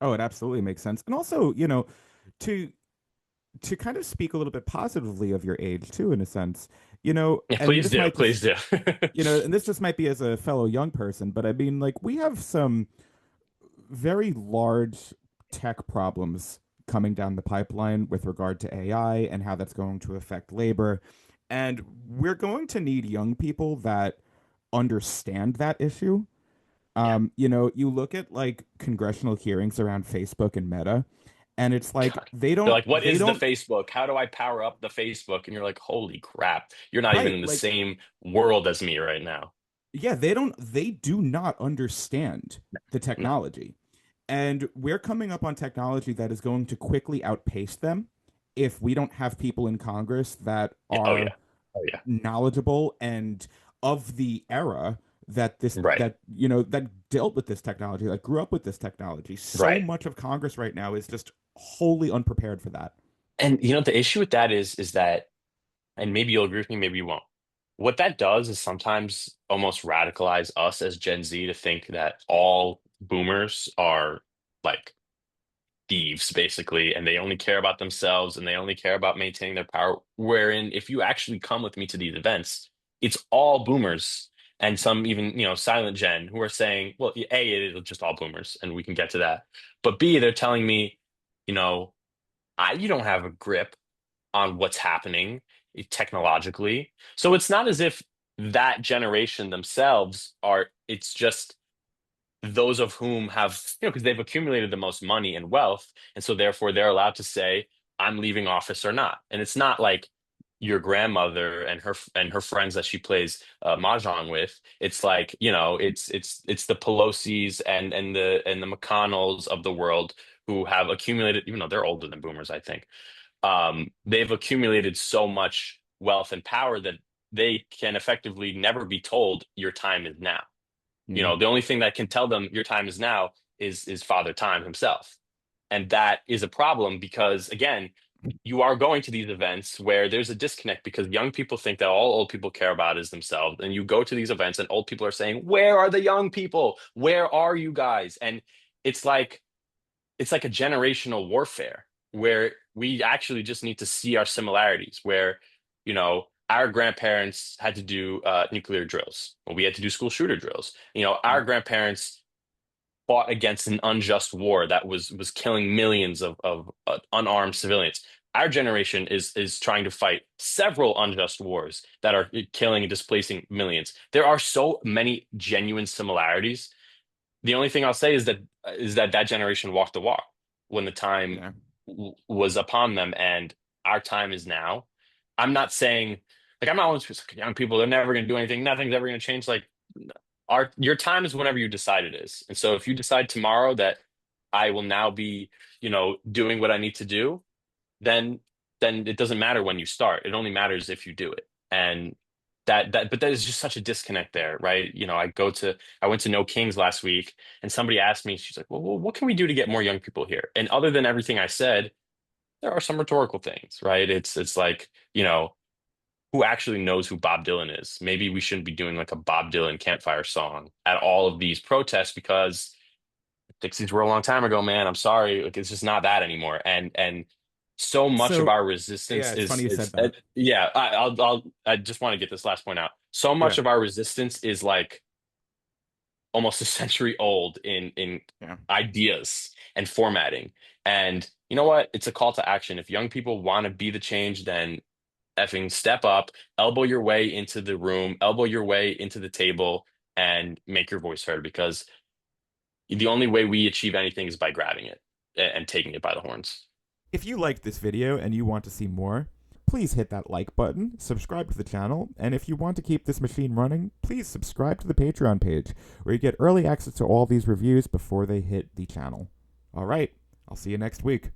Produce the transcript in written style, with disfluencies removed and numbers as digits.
Oh, it absolutely makes sense. And also, to to kind of speak a little bit positively of your age too, in a sense, Yeah, and please this do, might please just, do. and this just might be as a fellow young person, but I mean, like, we have some very large tech problems coming down the pipeline with regard to AI and how that's going to affect labor. And we're going to need young people that understand that issue. Yeah. You look at like congressional hearings around Facebook and Meta, and it's like God. They're like, what they is the don't, Facebook? How do I power up the Facebook? And you're like, holy crap, you're not even right, in the like, same world as me right now. yeah, they do not understand the No. technology. And we're coming up on technology that is going to quickly outpace them if we don't have people in Congress that Yeah. Oh are yeah. Oh yeah. knowledgeable and of the era Right. that dealt with this technology, that grew up with this technology. So Right. much of Congress right now is just wholly unprepared for that. And the issue with that is that, and maybe you'll agree with me, maybe you won't. What that does is sometimes almost radicalize us as Gen Z to think that all boomers are like thieves, basically, and they only care about themselves and they only care about maintaining their power. Wherein, if you actually come with me to these events, it's all boomers and some even, silent Gen who are saying, well, A, it's just all boomers, and we can get to that. But B, they're telling me, you know, you don't have a grip on what's happening technologically. So it's not as if that generation themselves are, it's just those of whom have, because they've accumulated the most money and wealth. And so therefore they're allowed to say, I'm leaving office or not. And it's not like your grandmother and her friends that she plays mahjong with. It's like, it's the Pelosi's and the McConnells of the world who have accumulated, even though they're older than boomers, I think. They've accumulated so much wealth and power that they can effectively never be told your time is now. Yeah. The only thing that can tell them your time is now is Father Time himself. And that is a problem because, again, you are going to these events where there's a disconnect because young people think that all old people care about is themselves. And you go to these events and old people are saying, where are the young people? Where are you guys? And it's like it's like a generational warfare where we actually just need to see our similarities where our grandparents had to do nuclear drills. Well, we had to do school shooter drills. Yeah. Our grandparents fought against an unjust war that was killing millions of unarmed civilians. Our generation is trying to fight several unjust wars that are killing and displacing millions. There are so many genuine similarities. The only thing I'll say is that generation walked the walk when the time Yeah. was upon them, and our time is now. I'm not saying like I'm not always like, young people. They're never going to do anything. Nothing's ever going to change. Like your time is whenever you decide it is. And so if you decide tomorrow that I will now be, doing what I need to do, then then it doesn't matter when you start. It only matters if you do it. And but there's just such a disconnect there, right? I went to No Kings last week and somebody asked me, she's like, well, what can we do to get more young people here? And other than everything I said, there are some rhetorical things, right? It's like, who actually knows who Bob Dylan is? Maybe we shouldn't be doing like a Bob Dylan campfire song at all of these protests because Dixie's were a long time ago, man. I'm sorry. Like, it's just not that anymore. And so much of So, our yeah, resistance it's funny you is said that. yeah, I just want to get this last point out. So Yeah. much of our resistance is like almost a century old in Yeah. ideas and formatting. And you know what? It's a call to action. If young people want to be the change, then effing step up, elbow your way into the room, elbow your way into the table, and make your voice heard because the only way we achieve anything is by grabbing it and taking it by the horns. If you liked this video and you want to see more, please hit that like button, subscribe to the channel, and if you want to keep this machine running, please subscribe to the Patreon page, where you get early access to all these reviews before they hit the channel. All right, I'll see you next week.